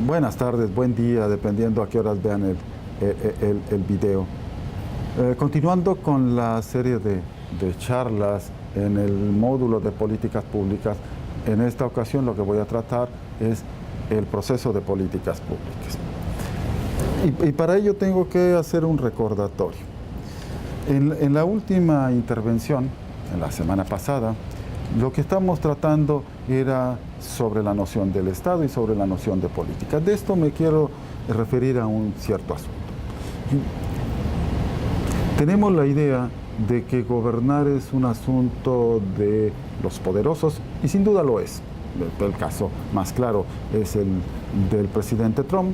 Buenas tardes, buen día, dependiendo a qué horas vean el video. Continuando con la serie de charlas en el módulo de políticas públicas, en esta ocasión lo que voy a tratar es el proceso de políticas públicas. Y para ello tengo que hacer un recordatorio. En la última intervención, en la semana pasada, lo que estamos tratando era sobre la noción del Estado y sobre la noción de política. De esto me quiero referir a un cierto asunto. Tenemos la idea de que gobernar es un asunto de los poderosos, y sin duda lo es. El caso más claro es el del presidente Trump,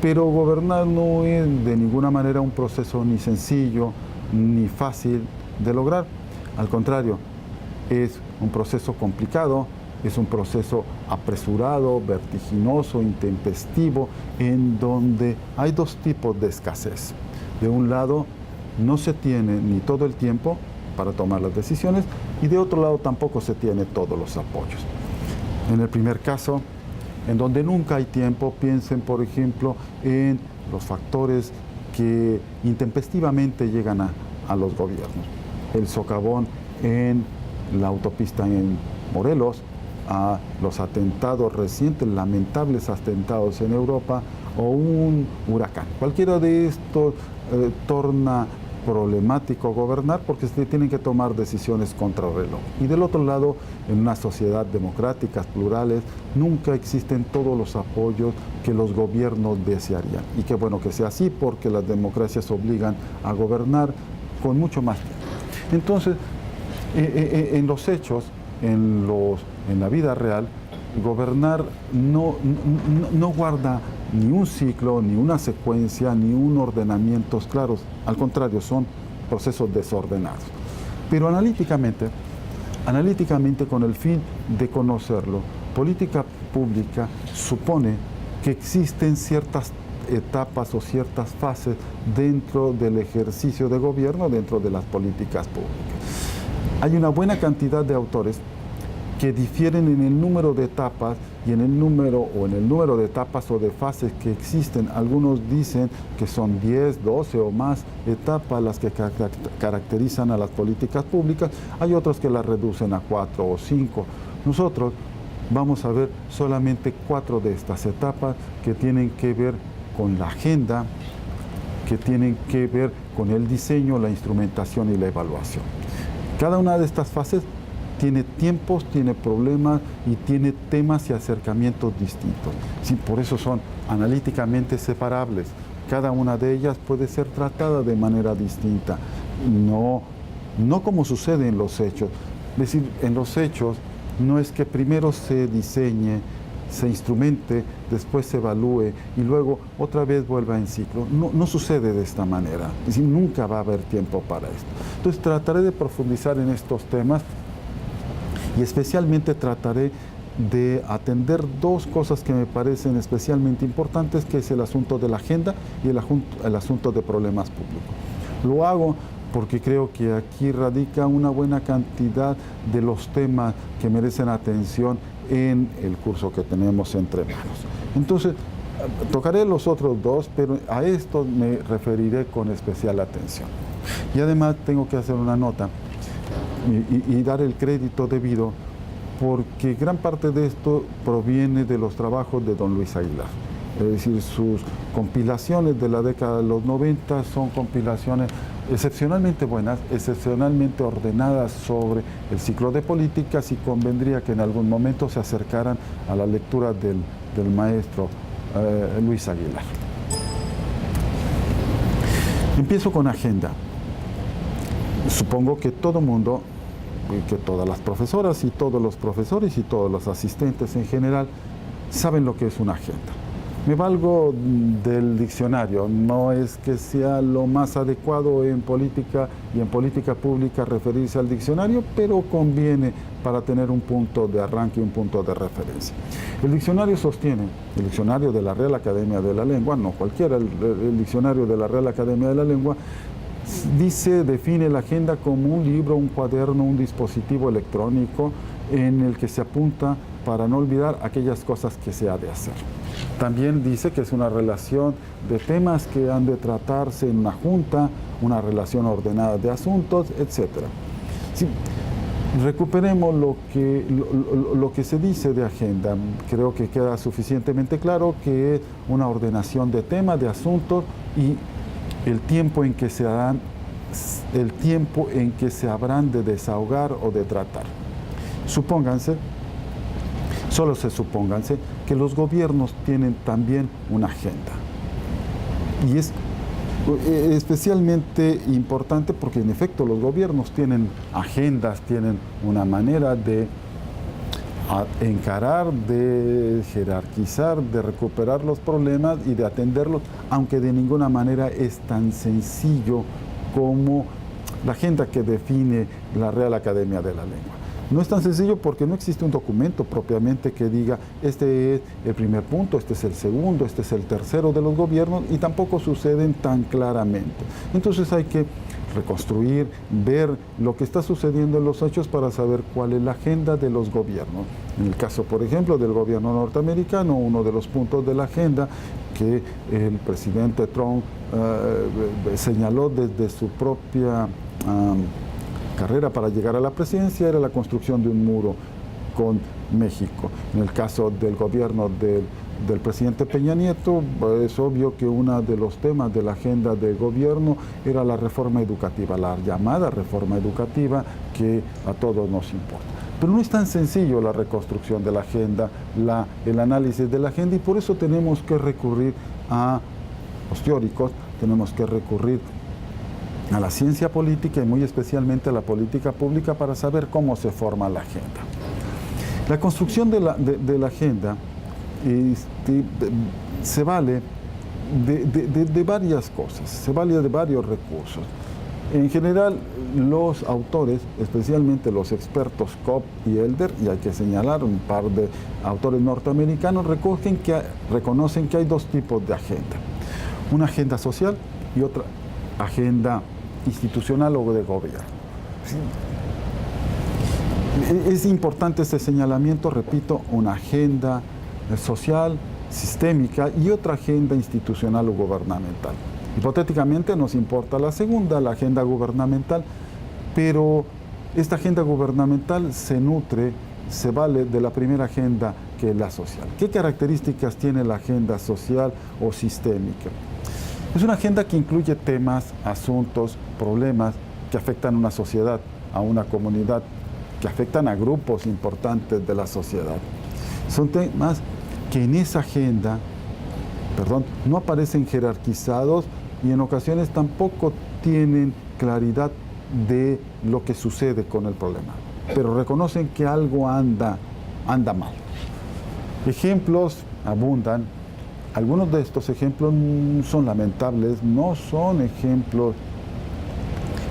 pero gobernar no es de ninguna manera un proceso ni sencillo ni fácil de lograr. Al contrario, es un proceso complicado, es un proceso apresurado, vertiginoso, intempestivo, en donde hay dos tipos de escasez. De un lado, no se tiene ni todo el tiempo para tomar las decisiones, y de otro lado tampoco se tiene todos los apoyos. En el primer caso, en donde nunca hay tiempo, piensen por ejemplo en los factores que intempestivamente llegan a los gobiernos. El socavón en la autopista en Morelos, a los atentados recientes, lamentables atentados en Europa, o un huracán. Cualquiera de estos torna problemático gobernar porque se tienen que tomar decisiones contra el reloj. Y del otro lado, en una sociedad democrática, plurales, nunca existen todos los apoyos que los gobiernos desearían. Y qué bueno que sea así, porque las democracias obligan a gobernar con mucho más tiempo. Entonces, en los hechos, en la vida real, gobernar no guarda ni un ciclo, ni una secuencia, ni un ordenamiento claros. Al contrario, son procesos desordenados. Pero analíticamente, con el fin de conocerlo, política pública supone que existen ciertas etapas o ciertas fases dentro del ejercicio de gobierno, dentro de las políticas públicas. Hay una buena cantidad de autores que difieren en el número de etapas y en el número de etapas o de fases que existen. Algunos dicen que son 10, 12 o más etapas las que caracterizan a las políticas públicas. Hay otros que las reducen a 4 o 5. Nosotros vamos a ver solamente 4 de estas etapas que tienen que ver con la agenda, que tienen que ver con el diseño, la instrumentación y la evaluación. Cada una de estas fases tiene tiempos, tiene problemas y tiene temas y acercamientos distintos. Sí, por eso son analíticamente separables. Cada una de ellas puede ser tratada de manera distinta, no como sucede en los hechos. Es decir, en los hechos no es que primero se diseñe, se instrumente, después se evalúe y luego otra vez vuelva en ciclo. No sucede de esta manera. Es decir, nunca va a haber tiempo para esto. Entonces trataré de profundizar en estos temas y especialmente trataré de atender 2 cosas que me parecen especialmente importantes, que es el asunto de la agenda y el asunto de problemas públicos. Lo hago porque creo que aquí radica una buena cantidad de los temas que merecen atención en el curso que tenemos entre manos. Entonces, tocaré los otros 2, pero a esto me referiré con especial atención. Y además tengo que hacer una nota y dar el crédito debido, porque gran parte de esto proviene de los trabajos de don Luis Aguilar. Es decir, sus compilaciones de la década de los 90 son compilaciones excepcionalmente buenas, excepcionalmente ordenadas sobre el ciclo de políticas, y convendría que en algún momento se acercaran a la lectura del maestro Luis Aguilar. Empiezo con agenda. Supongo que todo mundo, que todas las profesoras y todos los profesores y todos los asistentes en general saben lo que es una agenda. Me valgo del diccionario, no es que sea lo más adecuado en política y en política pública referirse al diccionario, pero conviene para tener un punto de arranque y un punto de referencia. El diccionario sostiene, el diccionario de la Real Academia de la Lengua, no cualquiera, el diccionario de la Real Academia de la Lengua, define la agenda como un libro, un cuaderno, un dispositivo electrónico en el que se apunta para no olvidar aquellas cosas que se ha de hacer. También dice que es una relación de temas que han de tratarse en una junta, una relación ordenada de asuntos, etc. Sí, recuperemos lo que se dice de agenda. Creo que queda suficientemente claro que es una ordenación de temas, de asuntos y el tiempo en que se habrán de desahogar o de tratar. Supónganse, supónganse que los gobiernos tienen también una agenda. Y es especialmente importante porque en efecto los gobiernos tienen agendas, tienen una manera de encarar, de jerarquizar, de recuperar los problemas y de atenderlos, aunque de ninguna manera es tan sencillo como la agenda que define la Real Academia de la Lengua. No es tan sencillo porque no existe un documento propiamente que diga este es el primer punto, este es el segundo, este es el tercero de los gobiernos y tampoco suceden tan claramente. Entonces hay que reconstruir, ver lo que está sucediendo en los hechos para saber cuál es la agenda de los gobiernos. En el caso, por ejemplo, del gobierno norteamericano, uno de los puntos de la agenda que el presidente Trump señaló desde su propia carrera para llegar a la presidencia era la construcción de un muro con México. En el caso del gobierno del presidente Peña Nieto, es obvio que uno de los temas de la agenda de gobierno era la reforma educativa, la llamada reforma educativa que a todos nos importa. Pero no es tan sencillo la reconstrucción de la agenda, el análisis de la agenda y por eso tenemos que recurrir a los teóricos, tenemos que recurrir a la ciencia política y muy especialmente a la política pública para saber cómo se forma la agenda. La construcción de la agenda se vale de varias cosas, se vale de varios recursos. En general, los autores, especialmente los expertos Cobb y Elder, y hay que señalar un par de autores norteamericanos, reconocen que hay dos tipos de agenda. Una agenda social y otra agenda institucional o de gobierno. Es importante este señalamiento, repito, una agenda social, sistémica y otra agenda institucional o gubernamental. Hipotéticamente nos importa la segunda, la agenda gubernamental, pero esta agenda gubernamental se vale de la primera agenda que es la social. ¿Qué características tiene la agenda social o sistémica? Es una agenda que incluye temas, asuntos, problemas que afectan a una sociedad, a una comunidad, que afectan a grupos importantes de la sociedad. Son temas que en esa agenda, no aparecen jerarquizados y en ocasiones tampoco tienen claridad de lo que sucede con el problema, pero reconocen que algo anda mal. Ejemplos abundan. Algunos de estos ejemplos son lamentables, no son ejemplos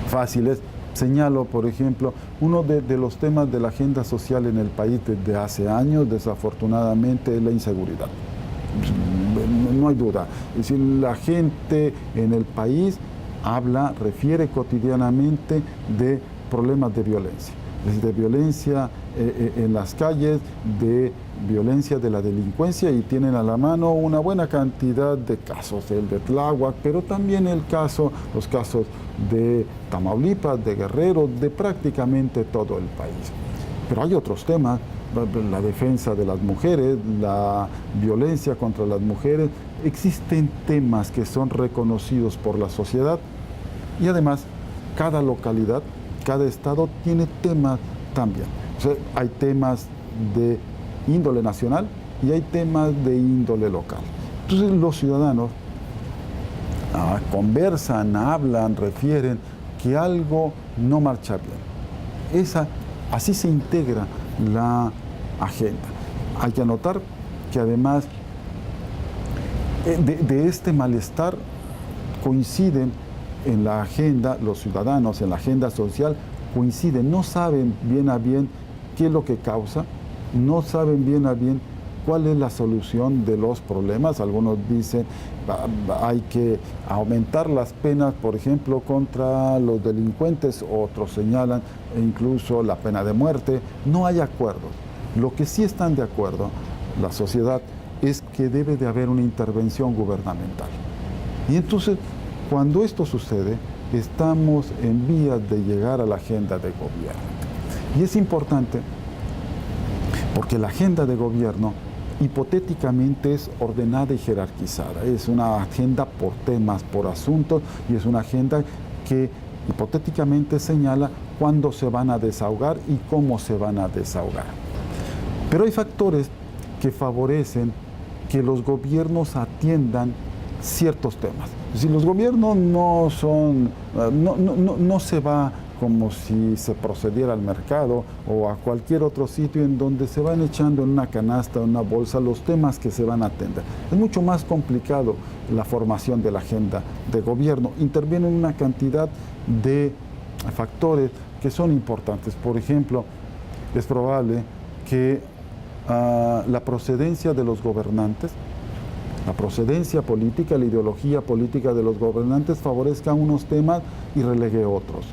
fáciles. Señalo, por ejemplo, uno de los temas de la agenda social en el país desde hace años, desafortunadamente, es la inseguridad. No hay duda. Es decir, la gente en el país refiere cotidianamente de problemas de violencia. De violencia en las calles, de violencia de la delincuencia y tienen a la mano una buena cantidad de casos, el de Tláhuac, pero también los casos de Tamaulipas, de Guerrero, de prácticamente todo el país. Pero hay otros temas, la defensa de las mujeres, la violencia contra las mujeres. Existen temas que son reconocidos por la sociedad y además cada localidad, cada estado tiene temas también. O sea, hay temas de índole nacional y hay temas de índole local. Entonces los ciudadanos conversan, hablan, refieren que algo no marcha bien. Así se integra la agenda. Hay que anotar que además de este malestar coinciden en la agenda, los ciudadanos en la agenda social coinciden, no saben bien a bien qué es lo que causa, no saben bien a bien cuál es la solución de los problemas. Algunos dicen hay que aumentar las penas, por ejemplo, contra los delincuentes, otros señalan incluso la pena de muerte. No hay acuerdos. Lo que sí están de acuerdo la sociedad es que debe de haber una intervención gubernamental. Y entonces, cuando esto sucede, estamos en vías de llegar a la agenda de gobierno. Y es importante porque la agenda de gobierno hipotéticamente es ordenada y jerarquizada. Es una agenda por temas, por asuntos, y es una agenda que hipotéticamente señala cuándo se van a desahogar y cómo se van a desahogar. Pero hay factores que favorecen que los gobiernos atiendan ciertos temas. Si los gobiernos no se va como si se procediera al mercado o a cualquier otro sitio en donde se van echando en una canasta o en una bolsa los temas que se van a atender. Es mucho más complicado la formación de la agenda de gobierno. Intervienen una cantidad de factores que son importantes. Por ejemplo, es probable que la procedencia de los gobernantes, la procedencia política, la ideología política de los gobernantes favorezca unos temas y relegue otros.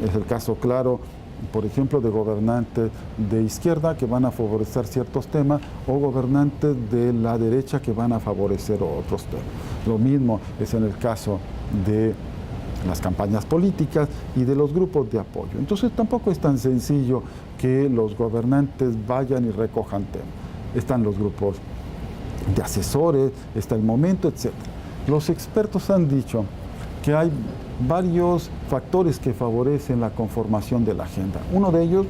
Es el caso claro, por ejemplo, de gobernantes de izquierda que van a favorecer ciertos temas o gobernantes de la derecha que van a favorecer otros temas. Lo mismo es en el caso de las campañas políticas y de los grupos de apoyo. Entonces tampoco es tan sencillo que los gobernantes vayan y recojan temas. Están los grupos de asesores, está el momento, etc. Los expertos han dicho que hay varios factores que favorecen la conformación de la agenda. Uno de ellos,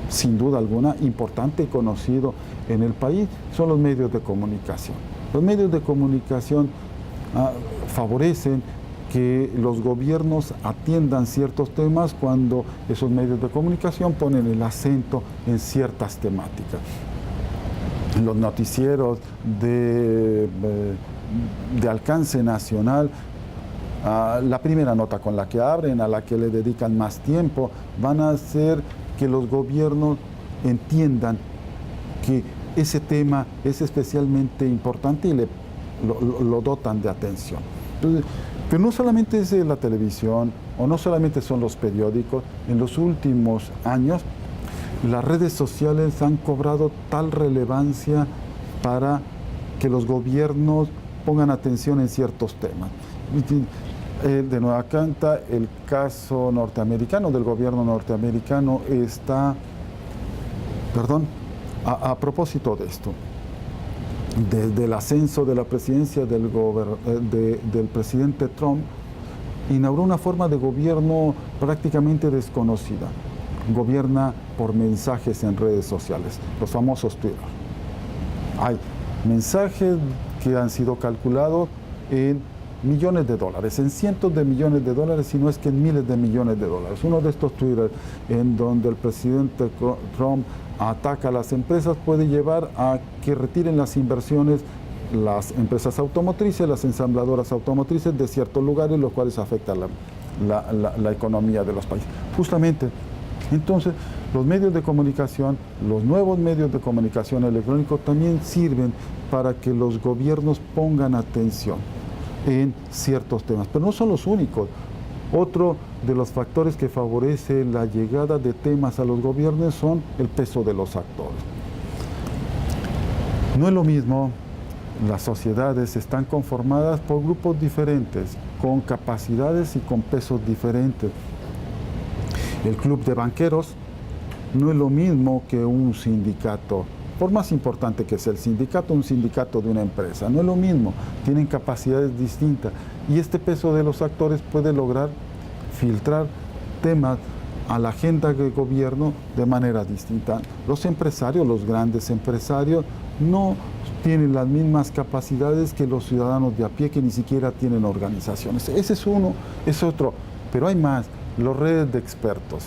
sin duda alguna, importante y conocido en el país, son los medios de comunicación. Los medios de comunicación favorecen que los gobiernos atiendan ciertos temas cuando esos medios de comunicación ponen el acento en ciertas temáticas. Los noticieros de alcance nacional, la primera nota con la que abren, a la que le dedican más tiempo, van a hacer que los gobiernos entiendan que ese tema es especialmente importante y lo dotan de atención. Entonces, pero no solamente es la televisión o no solamente son los periódicos. En los últimos años las redes sociales han cobrado tal relevancia para que los gobiernos pongan atención en ciertos temas. De nueva cuenta, el caso norteamericano, del gobierno norteamericano, está, a propósito de esto, desde el ascenso de la presidencia del presidente Trump, inauguró una forma de gobierno prácticamente desconocida. Gobierna por mensajes en redes sociales, los famosos Twitter. Hay mensajes que han sido calculados en millones de dólares, en cientos de millones de dólares, si no es que en miles de millones de dólares. Uno de estos Twitter en donde el presidente Trump ataca a las empresas puede llevar a que retiren las inversiones las empresas automotrices, las ensambladoras automotrices de ciertos lugares, los cuales afectan la economía de los países. Justamente, entonces, los medios de comunicación, los nuevos medios de comunicación electrónicos también sirven para que los gobiernos pongan atención en ciertos temas, pero no son los únicos. Otro de los factores que favorece la llegada de temas a los gobiernos son el peso de los actores. No es lo mismo, las sociedades están conformadas por grupos diferentes, con capacidades y con pesos diferentes. El club de banqueros no es lo mismo que un sindicato. Por más importante que sea el sindicato, un sindicato de una empresa, no es lo mismo, tienen capacidades distintas y este peso de los actores puede lograr filtrar temas a la agenda del gobierno de manera distinta. Los empresarios, los grandes empresarios, no tienen las mismas capacidades que los ciudadanos de a pie que ni siquiera tienen organizaciones. Ese es uno, es otro, pero hay más, las redes de expertos.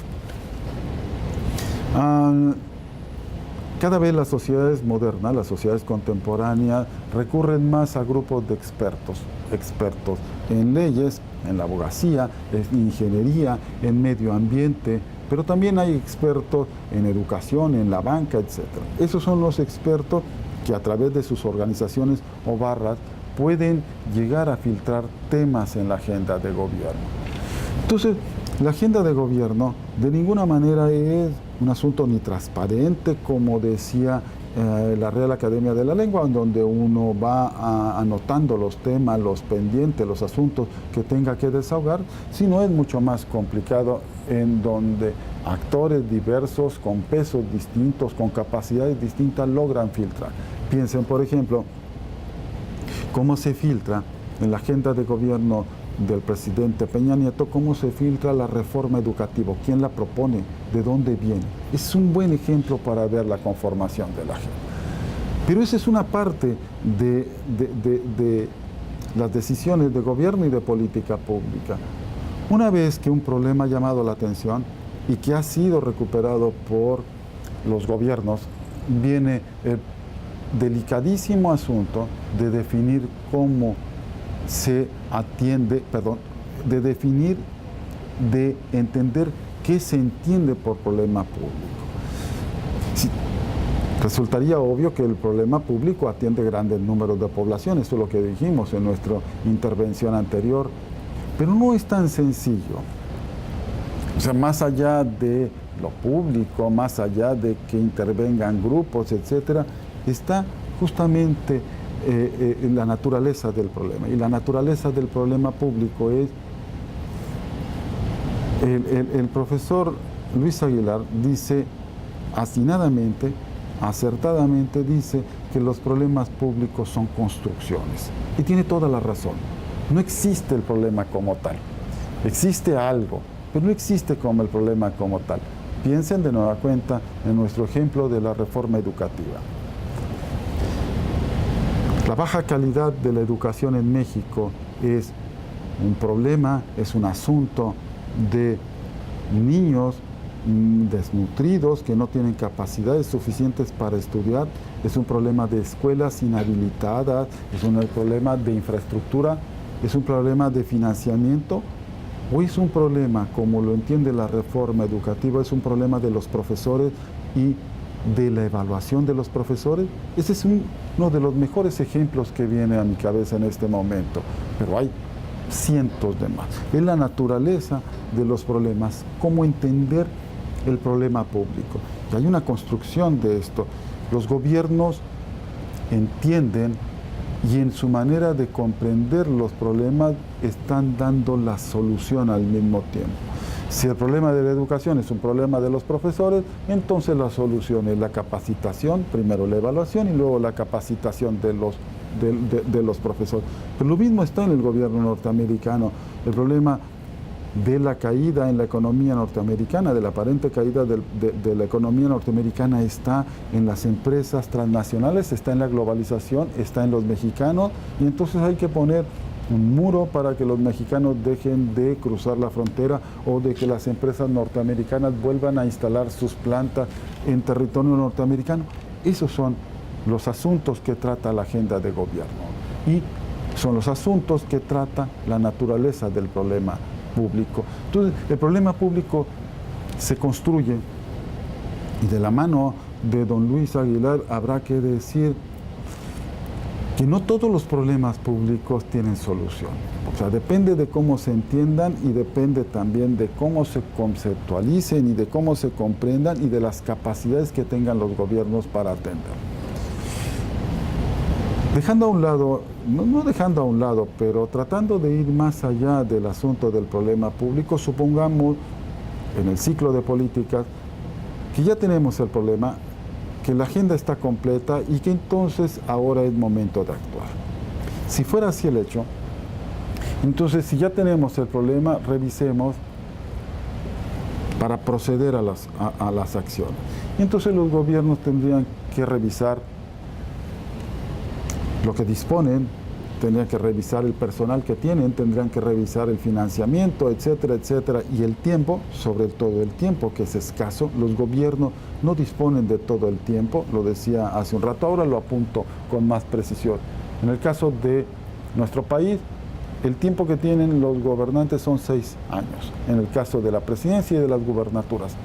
Cada vez las sociedades modernas, las sociedades contemporáneas, recurren más a grupos de expertos en leyes, en la abogacía, en ingeniería, en medio ambiente, pero también hay expertos en educación, en la banca, etc. Esos son los expertos que a través de sus organizaciones o barras pueden llegar a filtrar temas en la agenda de gobierno. Entonces, la agenda de gobierno de ninguna manera es un asunto ni transparente, como decía la Real Academia de la Lengua, en donde uno va anotando los temas, los pendientes, los asuntos que tenga que desahogar, sino es mucho más complicado, en donde actores diversos, con pesos distintos, con capacidades distintas, logran filtrar. Piensen, por ejemplo, cómo se filtra en la agenda de gobierno del presidente Peña Nieto, cómo se filtra la reforma educativa, quién la propone, de dónde viene. Es un buen ejemplo para ver la conformación de la agenda. Pero esa es una parte de las decisiones de gobierno y de política pública. Una vez que un problema ha llamado la atención y que ha sido recuperado por los gobiernos, viene el delicadísimo asunto de definir cómo se atiende, de entender qué se entiende por problema público. Sí, resultaría obvio que el problema público atiende grandes números de población, eso es lo que dijimos en nuestra intervención anterior, pero no es tan sencillo. O sea, más allá de lo público, más allá de que intervengan grupos, etcétera, está justamente la naturaleza del problema. Y la naturaleza del problema público es, el profesor Luis Aguilar dice atinadamente, acertadamente dice que los problemas públicos son construcciones. Y tiene toda la razón. No existe el problema como tal. Existe algo, pero no existe como el problema como tal. Piensen de nueva cuenta en nuestro ejemplo de la reforma educativa. La baja calidad de la educación en México es un problema, es un asunto de niños desnutridos que no tienen capacidades suficientes para estudiar, es un problema de escuelas inhabilitadas, es un problema de infraestructura, es un problema de financiamiento, o es un problema, como lo entiende la reforma educativa, es un problema de los profesores y de la evaluación de los profesores. Ese es uno de los mejores ejemplos que viene a mi cabeza en este momento, pero hay cientos de más. Es la naturaleza de los problemas, cómo entender el problema público. Y hay una construcción de esto. Los gobiernos entienden y en su manera de comprender los problemas están dando la solución al mismo tiempo. Si el problema de la educación es un problema de los profesores, entonces la solución es la capacitación, primero la evaluación y luego la capacitación de los profesores. Pero lo mismo está en el gobierno norteamericano. El problema de la caída en la economía norteamericana, de la aparente caída de la economía norteamericana, está en las empresas transnacionales, está en la globalización, está en los mexicanos, y entonces hay que poner un muro para que los mexicanos dejen de cruzar la frontera o de que las empresas norteamericanas vuelvan a instalar sus plantas en territorio norteamericano. Esos son los asuntos que trata la agenda de gobierno y son los asuntos que trata la naturaleza del problema público. Entonces, el problema público se construye y de la mano de don Luis Aguilar habrá que decir que no todos los problemas públicos tienen solución. O sea, depende de cómo se entiendan y depende también de cómo se conceptualicen y de cómo se comprendan y de las capacidades que tengan los gobiernos para atender. Dejando a un lado, no dejando a un lado, pero tratando de ir más allá del asunto del problema público, supongamos en el ciclo de políticas que ya tenemos el problema, que la agenda está completa y que entonces ahora es momento de actuar. Si fuera así el hecho, entonces si ya tenemos el problema, revisemos para proceder a las acciones. Y entonces los gobiernos tendrían que revisar lo que disponen, tendrían que revisar el personal que tienen, tendrían que revisar el financiamiento, etcétera, etcétera, y el tiempo, sobre todo el tiempo, que es escaso. Los gobiernos no disponen de todo el tiempo, lo decía hace un rato, ahora lo apunto con más precisión. En el caso de nuestro país, el tiempo que tienen los gobernantes son 6 años, en el caso de la presidencia y de las gubernaturas.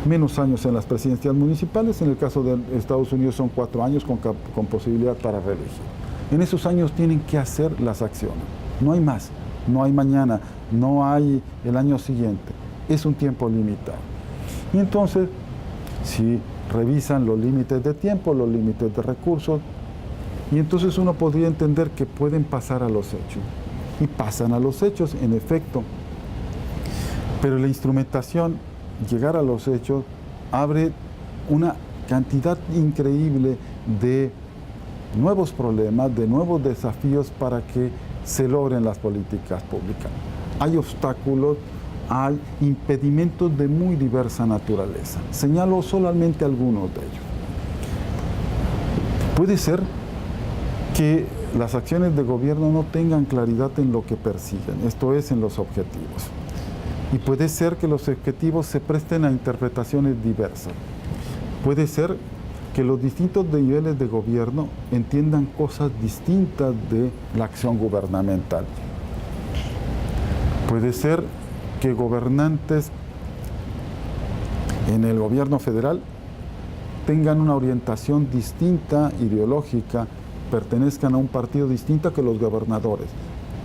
Menos años en las presidencias municipales, en el caso de Estados Unidos son 4 años con posibilidad para reelegir. En esos años tienen que hacer las acciones, no hay más, no hay mañana, no hay el año siguiente, es un tiempo limitado. Y entonces, si revisan los límites de tiempo, los límites de recursos, y entonces uno podría entender que pueden pasar a los hechos. Y pasan a los hechos, en efecto. Pero la instrumentación, llegar a los hechos, abre una cantidad increíble de nuevos problemas, de nuevos desafíos para que se logren las políticas públicas. Hay obstáculos, hay impedimentos de muy diversa naturaleza. Señalo solamente algunos de ellos. Puede ser que las acciones de gobierno no tengan claridad en lo que persiguen, esto es, en los objetivos. Y puede ser que los objetivos se presten a interpretaciones diversas. Puede ser que los distintos niveles de gobierno entiendan cosas distintas de la acción gubernamental. Puede ser que gobernantes en el gobierno federal tengan una orientación distinta, ideológica, pertenezcan a un partido distinto que los gobernadores.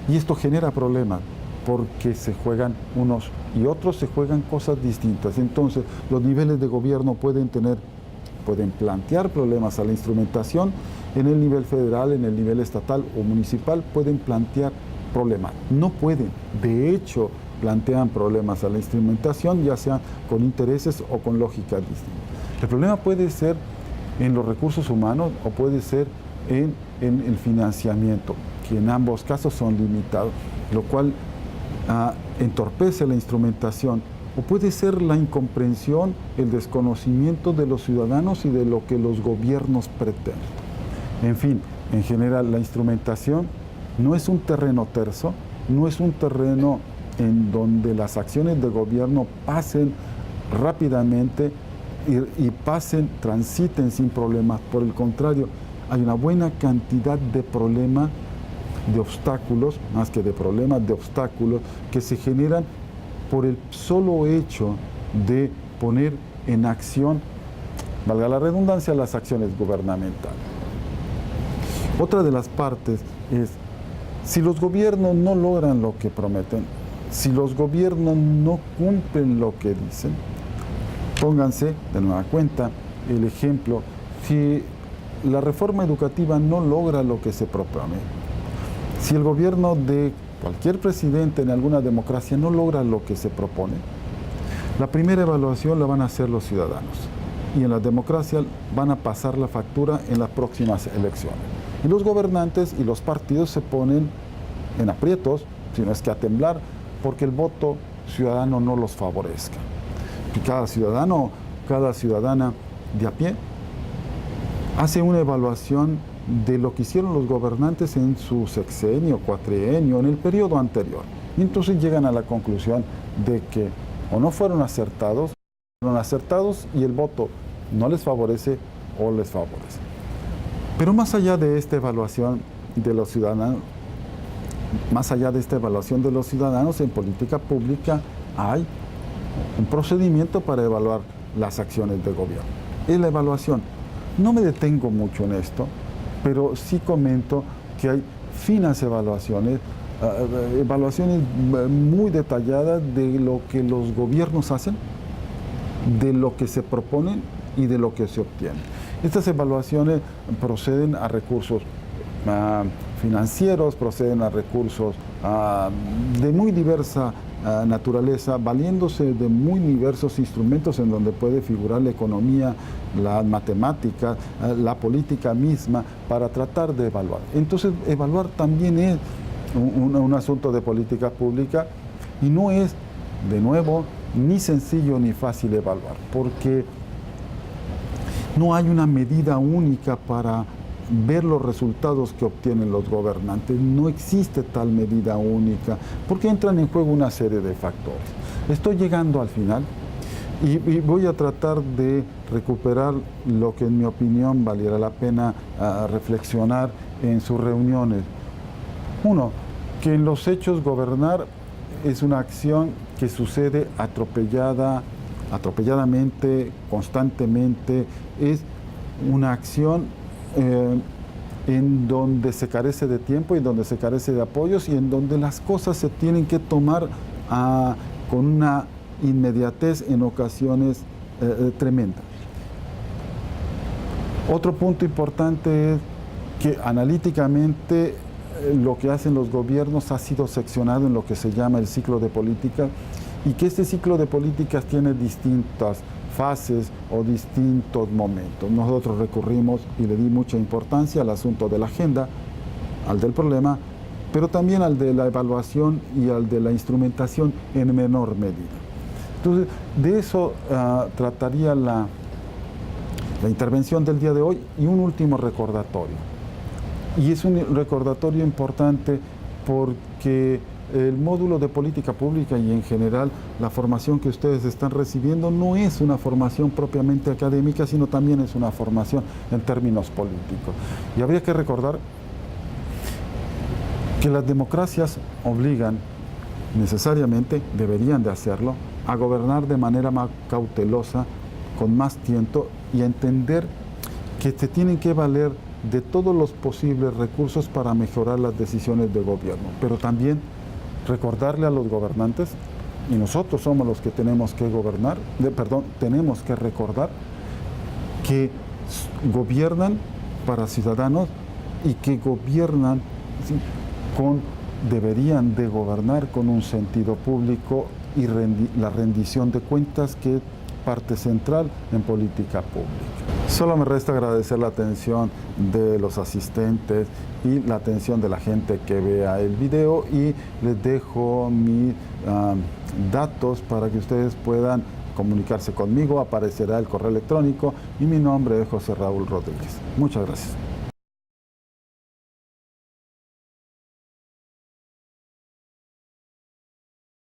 Y esto genera problemas, porque se juegan unos y otros, se juegan cosas distintas. Entonces, los niveles de gobierno pueden plantear problemas a la instrumentación. En el nivel federal, en el nivel estatal o municipal, pueden plantear problemas. No pueden, de hecho, plantean problemas a la instrumentación, ya sea con intereses o con lógicas distintas. El problema puede ser en los recursos humanos o puede ser en el financiamiento, que en ambos casos son limitados, lo cual entorpece la instrumentación, o puede ser la incomprensión, el desconocimiento de los ciudadanos y de lo que los gobiernos pretenden. En fin, en general, la instrumentación no es un terreno terso, no es un terreno en donde las acciones de gobierno pasen rápidamente y transiten sin problemas. Por el contrario, hay una buena cantidad de problemas, de obstáculos, más que de problemas, de obstáculos que se generan por el solo hecho de poner en acción, valga la redundancia, las acciones gubernamentales. Otra de las partes es, si los gobiernos no logran lo que prometen, si los gobiernos no cumplen lo que dicen, pónganse de nueva cuenta el ejemplo, si la reforma educativa no logra lo que se propone, si el gobierno de cualquier presidente en alguna democracia no logra lo que se propone, la primera evaluación la van a hacer los ciudadanos y en la democracia van a pasar la factura en las próximas elecciones. Y los gobernantes y los partidos se ponen en aprietos, si no es que a temblar, porque el voto ciudadano no los favorezca. Y cada ciudadano, cada ciudadana de a pie hace una evaluación de lo que hicieron los gobernantes en su sexenio, cuatrienio, en el periodo anterior. Y entonces llegan a la conclusión de que o no fueron acertados y el voto no les favorece o les favorece. Pero más allá de esta evaluación de los ciudadanos, en política pública hay un procedimiento para evaluar las acciones de gobierno. Es la evaluación. No me detengo mucho en esto, pero sí comento que hay finas evaluaciones muy detalladas de lo que los gobiernos hacen, de lo que se proponen y de lo que se obtiene. Estas evaluaciones proceden a recursos financieros, proceden a recursos de muy diversa naturaleza, valiéndose de muy diversos instrumentos en donde puede figurar la economía, la matemática, la política misma, para tratar de evaluar. Entonces, evaluar también es un asunto de política pública y no es, de nuevo, ni sencillo ni fácil evaluar, porque no hay una medida única para ver los resultados que obtienen los gobernantes. No existe tal medida única, porque entran en juego una serie de factores. Estoy llegando al final y voy a tratar de recuperar lo que en mi opinión valiera la pena reflexionar en sus reuniones. Uno, que en los hechos gobernar es una acción que sucede atropelladamente, constantemente, es una acción en donde se carece de tiempo y en donde se carece de apoyos y en donde las cosas se tienen que tomar con una inmediatez en ocasiones tremenda. Otro punto importante es que analíticamente lo que hacen los gobiernos ha sido seccionado en lo que se llama el ciclo de política y que este ciclo de políticas tiene distintas fases o distintos momentos. Nosotros recurrimos y le di mucha importancia al asunto de la agenda, al del problema, pero también al de la evaluación y al de la instrumentación en menor medida. Entonces, de eso trataría la intervención del día de hoy y un último recordatorio. Y es un recordatorio importante porque el módulo de política pública y en general la formación que ustedes están recibiendo no es una formación propiamente académica, sino también es una formación en términos políticos. Y habría que recordar que las democracias obligan necesariamente, deberían de hacerlo, a gobernar de manera más cautelosa, con más tiento y a entender que se tienen que valer de todos los posibles recursos para mejorar las decisiones de gobierno, pero también recordarle a los gobernantes, y nosotros somos los que tenemos que gobernar, tenemos que recordar que gobiernan para ciudadanos y que gobiernan, ¿sí?, deberían de gobernar con un sentido público y la rendición de cuentas, que es parte central en política pública. Solo me resta agradecer la atención de los asistentes y la atención de la gente que vea el video, y les dejo mis datos para que ustedes puedan comunicarse conmigo. Aparecerá el correo electrónico y mi nombre es José Raúl Rodríguez. Muchas gracias.